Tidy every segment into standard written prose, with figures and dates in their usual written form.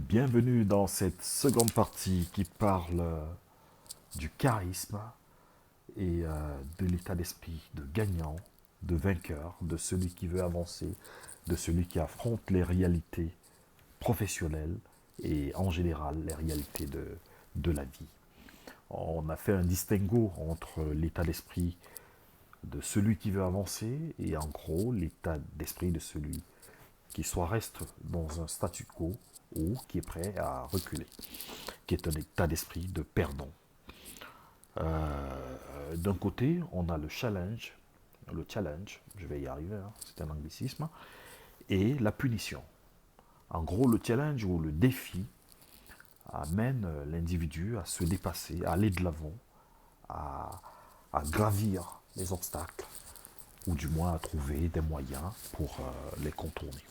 Bienvenue dans cette seconde partie qui parle du charisme et de l'état d'esprit de gagnant, de vainqueur, de celui qui veut avancer, de celui qui affronte les réalités professionnelles et en général les réalités de la vie. On a fait un distinguo entre l'état d'esprit de celui qui veut avancer et en gros l'état d'esprit de celui qui soit reste dans un statu quo ou qui est prêt à reculer, qui est un état d'esprit de perdant. D'un côté, on a le challenge, je vais y arriver, hein, c'est un anglicisme, et la punition. En gros, le challenge ou le défi amène l'individu à se dépasser, à aller de l'avant, à, à gravir les obstacles, ou du moins à trouver des moyens pour les contourner.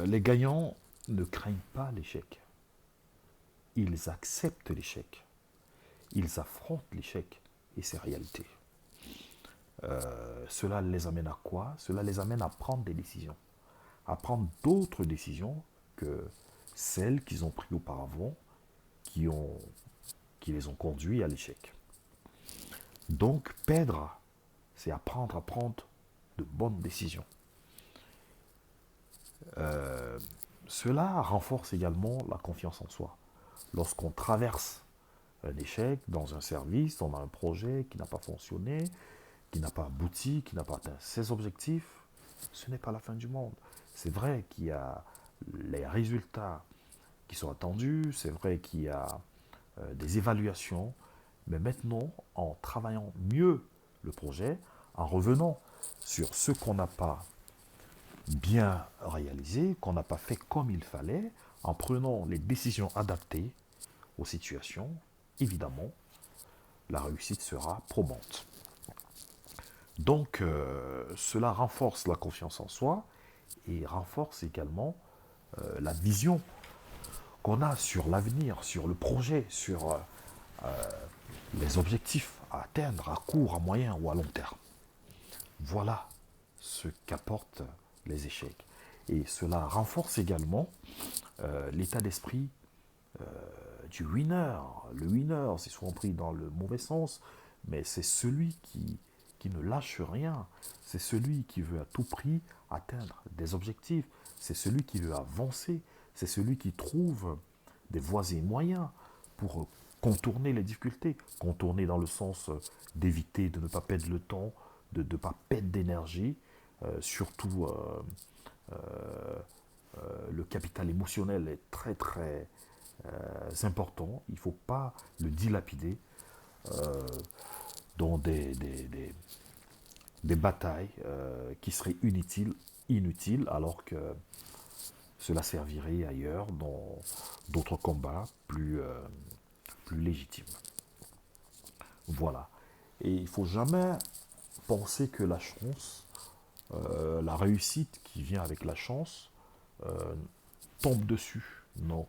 Les gagnants ne craignent pas l'échec. Ils acceptent l'échec. Ils affrontent l'échec et ses réalités. Cela les amène à quoi? Cela les amène à prendre des décisions. À prendre d'autres décisions que celles qu'ils ont prises auparavant, qui, ont, qui les ont conduits à l'échec. Donc, perdre, c'est apprendre à prendre de bonnes décisions. Cela renforce également la confiance en soi. Lorsqu'on traverse un échec dans un service, on a un projet qui n'a pas fonctionné, qui n'a pas abouti, qui n'a pas atteint ses objectifs, ce n'est pas la fin du monde. C'est vrai qu'il y a les résultats qui sont attendus, c'est vrai qu'il y a des évaluations, mais maintenant, en travaillant mieux le projet, en revenant sur ce qu'on n'a pas bien réalisé, qu'on n'a pas fait comme il fallait, en prenant les décisions adaptées aux situations, évidemment, la réussite sera probante. Donc, cela renforce la confiance en soi et renforce également la vision qu'on a sur l'avenir, sur le projet, sur les objectifs à atteindre à court, à moyen ou à long terme. Voilà ce qu'apportent les échecs. Et cela renforce également l'état d'esprit du winner. Le winner, c'est souvent pris dans le mauvais sens, mais c'est celui qui ne lâche rien. C'est celui qui veut à tout prix atteindre des objectifs. C'est celui qui veut avancer. C'est celui qui trouve des voies et moyens pour contourner les difficultés. Contourner dans le sens d'éviter de ne pas perdre le temps, de ne pas perdre d'énergie, surtout le capital émotionnel est très très important. Il ne faut pas le dilapider dans des batailles qui seraient inutiles alors que cela servirait ailleurs dans d'autres combats plus légitimes. Voilà. Et il ne faut jamais penser que la chance, la réussite qui vient avec la chance, euh, tombe dessus. Non.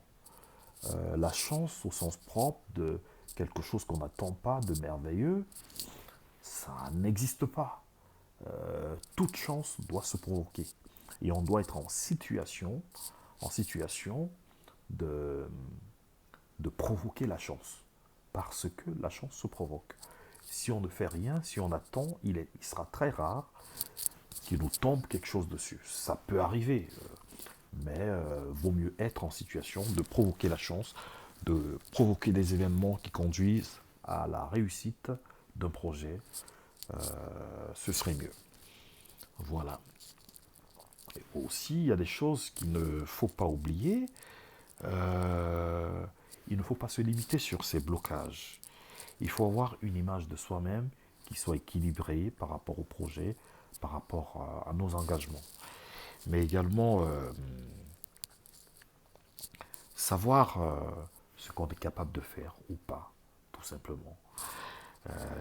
La chance au sens propre de quelque chose qu'on n'attend pas de merveilleux, ça n'existe pas. Toute chance doit se provoquer. Et on doit être en situation de, de provoquer la chance. Parce que la chance se provoque. Si on ne fait rien, si on attend, il sera très rare qu'il nous tombe quelque chose dessus. Ça peut arriver, mais vaut mieux être en situation de provoquer la chance, de provoquer des événements qui conduisent à la réussite d'un projet. Ce serait mieux. Voilà. Et aussi, il y a des choses qu'il ne faut pas oublier. Il ne faut pas se limiter sur ces blocages. Il faut avoir une image de soi-même qui soit équilibrée par rapport au projet, par rapport à nos engagements. Mais également savoir ce qu'on est capable de faire ou pas, tout simplement.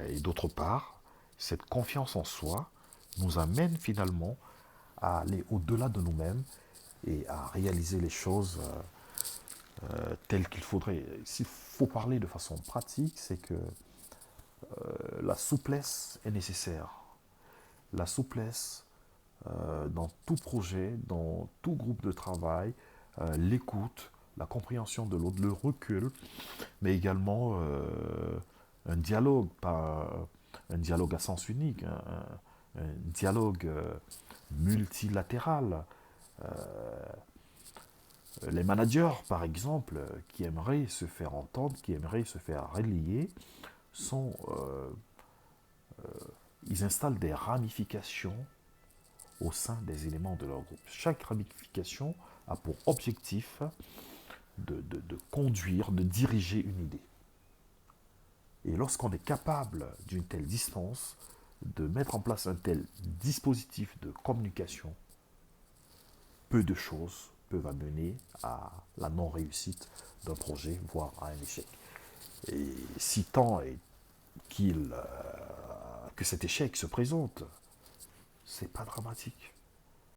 Et d'autre part, cette confiance en soi nous amène finalement à aller au-delà de nous-mêmes et à réaliser les choses telles qu'il faudrait. S'il faut parler de façon pratique, c'est que la souplesse est nécessaire. La souplesse dans tout projet, dans tout groupe de travail, l'écoute, la compréhension de l'autre, le recul, mais également un dialogue, pas un dialogue à sens unique, un dialogue multilatéral. Les managers, par exemple, qui aimeraient se faire entendre, qui aimeraient se faire relier, sont, ils installent des ramifications au sein des éléments de leur groupe. Chaque ramification a pour objectif de conduire, de diriger une idée. Et lorsqu'on est capable d'une telle distance, de mettre en place un tel dispositif de communication, peu de choses peuvent amener à la non-réussite d'un projet, voire à un échec. Et si tant est que cet échec se présente, c'est pas dramatique.